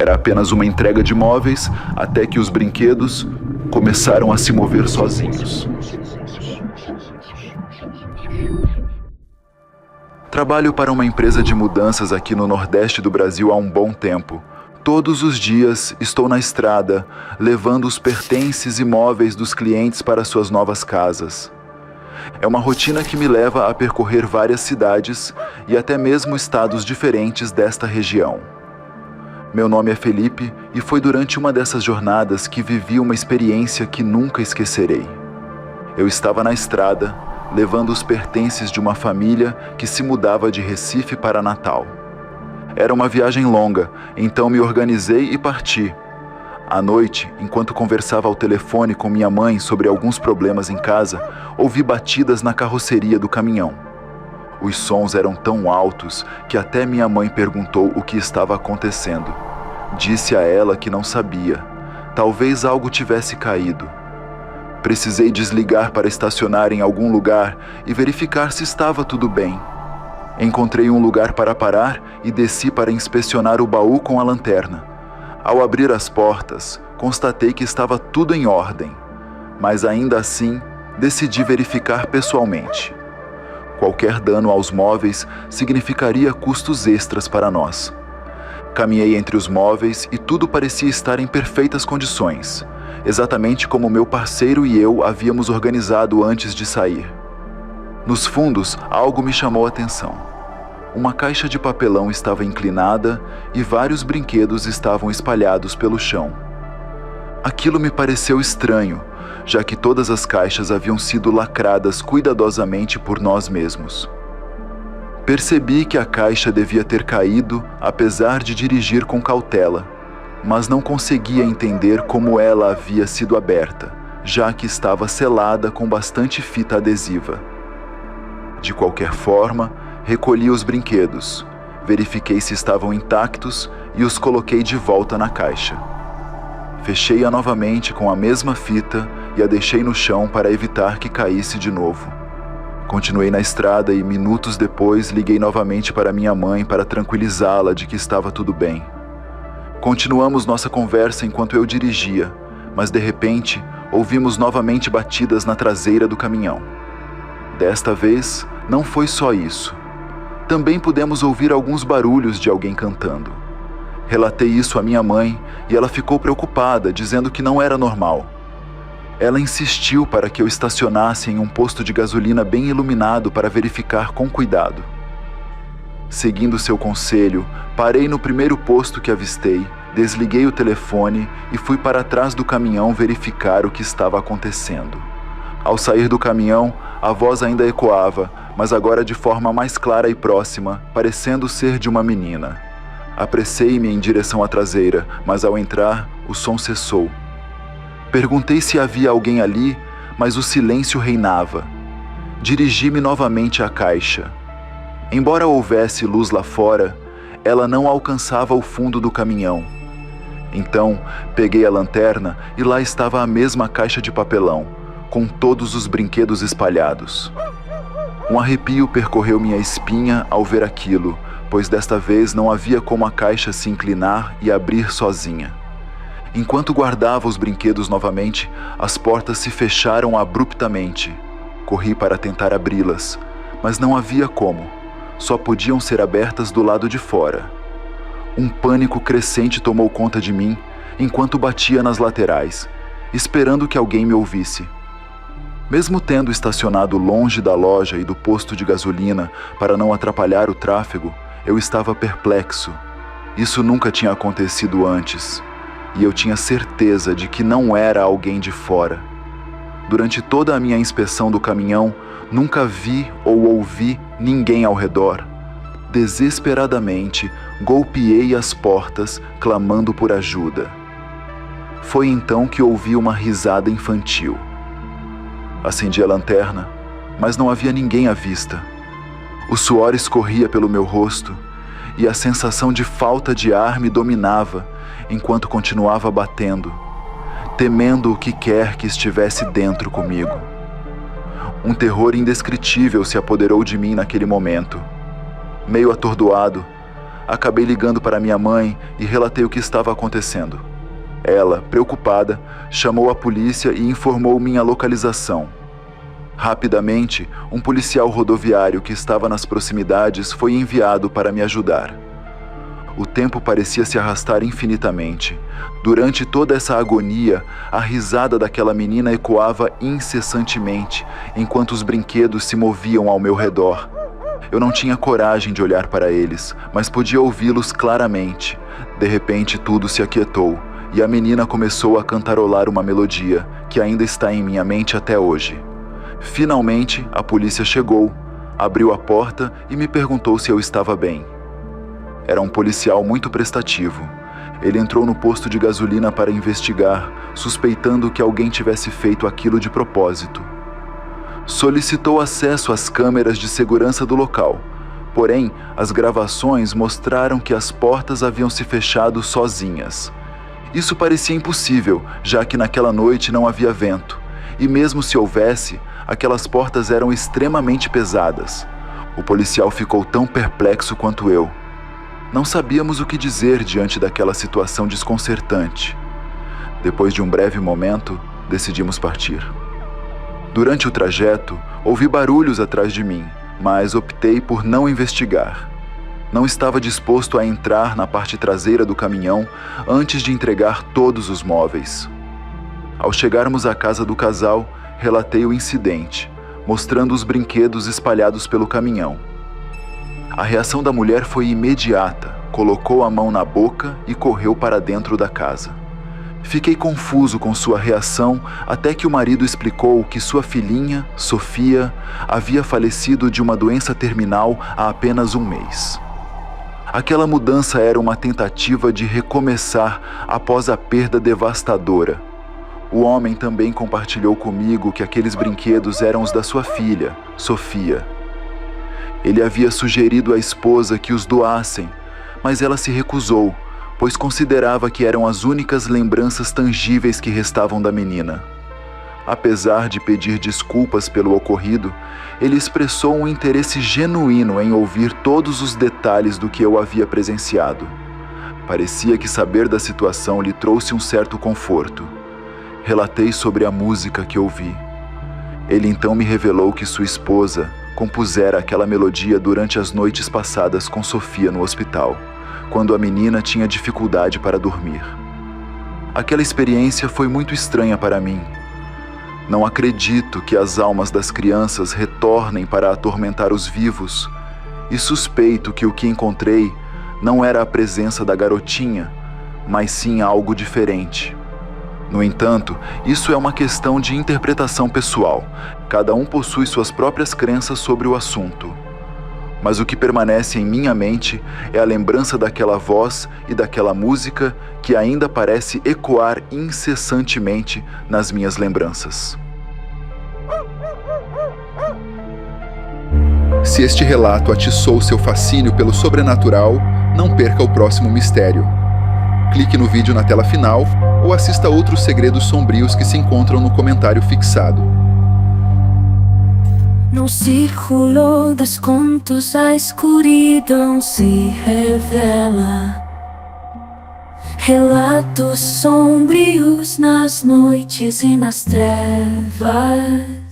Era apenas uma entrega de móveis até que os brinquedos começaram a se mover sozinhos. Trabalho para uma empresa de mudanças aqui no Nordeste do Brasil há um bom tempo. Todos os dias estou na estrada, levando os pertences e móveis dos clientes para suas novas casas. É uma rotina que me leva a percorrer várias cidades e até mesmo estados diferentes desta região. Meu nome é Felipe e foi durante uma dessas jornadas que vivi uma experiência que nunca esquecerei. Eu estava na estrada, levando os pertences de uma família que se mudava de Recife para Natal. Era uma viagem longa, então me organizei e parti. À noite, enquanto conversava ao telefone com minha mãe sobre alguns problemas em casa, ouvi batidas na carroceria do caminhão. Os sons eram tão altos que até minha mãe perguntou o que estava acontecendo. Disse a ela que não sabia. Talvez algo tivesse caído. Precisei desligar para estacionar em algum lugar e verificar se estava tudo bem. Encontrei um lugar para parar e desci para inspecionar o baú com a lanterna. Ao abrir as portas, constatei que estava tudo em ordem, mas ainda assim decidi verificar pessoalmente. Qualquer dano aos móveis significaria custos extras para nós. Caminhei entre os móveis e tudo parecia estar em perfeitas condições, exatamente como meu parceiro e eu havíamos organizado antes de sair. Nos fundos, algo me chamou a atenção. Uma caixa de papelão estava inclinada e vários brinquedos estavam espalhados pelo chão. Aquilo me pareceu estranho, já que todas as caixas haviam sido lacradas cuidadosamente por nós mesmos. Percebi que a caixa devia ter caído, apesar de dirigir com cautela, mas não conseguia entender como ela havia sido aberta, já que estava selada com bastante fita adesiva. De qualquer forma, recolhi os brinquedos, verifiquei se estavam intactos e os coloquei de volta na caixa. Fechei-a novamente com a mesma fita e a deixei no chão para evitar que caísse de novo. Continuei na estrada e minutos depois liguei novamente para minha mãe para tranquilizá-la de que estava tudo bem. Continuamos nossa conversa enquanto eu dirigia, mas de repente ouvimos novamente batidas na traseira do caminhão. Desta vez, não foi só isso. Também pudemos ouvir alguns barulhos de alguém cantando. Relatei isso à minha mãe e ela ficou preocupada, dizendo que não era normal. Ela insistiu para que eu estacionasse em um posto de gasolina bem iluminado para verificar com cuidado. Seguindo seu conselho, parei no primeiro posto que avistei, desliguei o telefone e fui para trás do caminhão verificar o que estava acontecendo. Ao sair do caminhão, a voz ainda ecoava, mas agora de forma mais clara e próxima, parecendo ser de uma menina. Apressei-me em direção à traseira, mas ao entrar, o som cessou. Perguntei se havia alguém ali, mas o silêncio reinava. Dirigi-me novamente à caixa. Embora houvesse luz lá fora, ela não alcançava o fundo do caminhão. Então, peguei a lanterna e lá estava a mesma caixa de papelão, com todos os brinquedos espalhados. Um arrepio percorreu minha espinha ao ver aquilo, pois desta vez não havia como a caixa se inclinar e abrir sozinha. Enquanto guardava os brinquedos novamente, as portas se fecharam abruptamente. Corri para tentar abri-las, mas não havia como. Só podiam ser abertas do lado de fora. Um pânico crescente tomou conta de mim, enquanto batia nas laterais, esperando que alguém me ouvisse. Mesmo tendo estacionado longe da loja e do posto de gasolina para não atrapalhar o tráfego, eu estava perplexo. Isso nunca tinha acontecido antes, e eu tinha certeza de que não era alguém de fora. Durante toda a minha inspeção do caminhão, nunca vi ou ouvi ninguém ao redor. Desesperadamente, golpeei as portas, clamando por ajuda. Foi então que ouvi uma risada infantil. Acendi a lanterna, mas não havia ninguém à vista. O suor escorria pelo meu rosto e a sensação de falta de ar me dominava enquanto continuava batendo, temendo o que quer que estivesse dentro comigo. Um terror indescritível se apoderou de mim naquele momento. Meio atordoado, Acabei ligando para minha mãe e relatei o que estava acontecendo. Ela, preocupada, chamou a polícia e informou minha localização. Rapidamente, um policial rodoviário que estava nas proximidades foi enviado para me ajudar. O tempo parecia se arrastar infinitamente. Durante toda essa agonia, a risada daquela menina ecoava incessantemente, enquanto os brinquedos se moviam ao meu redor. Eu não tinha coragem de olhar para eles, mas podia ouvi-los claramente. De repente, tudo se aquietou, e a menina começou a cantarolar uma melodia, que ainda está em minha mente até hoje. Finalmente, a polícia chegou, abriu a porta e me perguntou se eu estava bem. Era um policial muito prestativo. Ele entrou no posto de gasolina para investigar, suspeitando que alguém tivesse feito aquilo de propósito. Solicitou acesso às câmeras de segurança do local, porém, as gravações mostraram que as portas haviam se fechado sozinhas. Isso parecia impossível, já que naquela noite não havia vento, e mesmo se houvesse, aquelas portas eram extremamente pesadas. O policial ficou tão perplexo quanto eu. Não sabíamos o que dizer diante daquela situação desconcertante. Depois de um breve momento, decidimos partir. Durante o trajeto, ouvi barulhos atrás de mim, mas optei por não investigar. Não estava disposto a entrar na parte traseira do caminhão antes de entregar todos os móveis. Ao chegarmos à casa do casal, relatei o incidente, mostrando os brinquedos espalhados pelo caminhão. A reação da mulher foi imediata, colocou a mão na boca e correu para dentro da casa. Fiquei confuso com sua reação até que o marido explicou que sua filhinha, Sofia, havia falecido de uma doença terminal há apenas um mês. Aquela mudança era uma tentativa de recomeçar após a perda devastadora. O homem também compartilhou comigo que aqueles brinquedos eram os da sua filha, Sofia. Ele havia sugerido à esposa que os doassem, mas ela se recusou, pois considerava que eram as únicas lembranças tangíveis que restavam da menina. Apesar de pedir desculpas pelo ocorrido, ele expressou um interesse genuíno em ouvir todos os detalhes do que eu havia presenciado. Parecia que saber da situação lhe trouxe um certo conforto. Relatei sobre a música que ouvi. Ele então me revelou que sua esposa compusera aquela melodia durante as noites passadas com Sofia no hospital, quando a menina tinha dificuldade para dormir. Aquela experiência foi muito estranha para mim. Não acredito que as almas das crianças retornem para atormentar os vivos, e suspeito que o que encontrei não era a presença da garotinha, mas sim algo diferente. No entanto, isso é uma questão de interpretação pessoal. Cada um possui suas próprias crenças sobre o assunto. Mas o que permanece em minha mente é a lembrança daquela voz e daquela música que ainda parece ecoar incessantemente nas minhas lembranças. Se este relato atiçou seu fascínio pelo sobrenatural, não perca o próximo mistério. Clique no vídeo na tela final ou assista outros segredos sombrios que se encontram no comentário fixado. No círculo das contos a escuridão se revela. Relatos sombrios nas noites e nas trevas.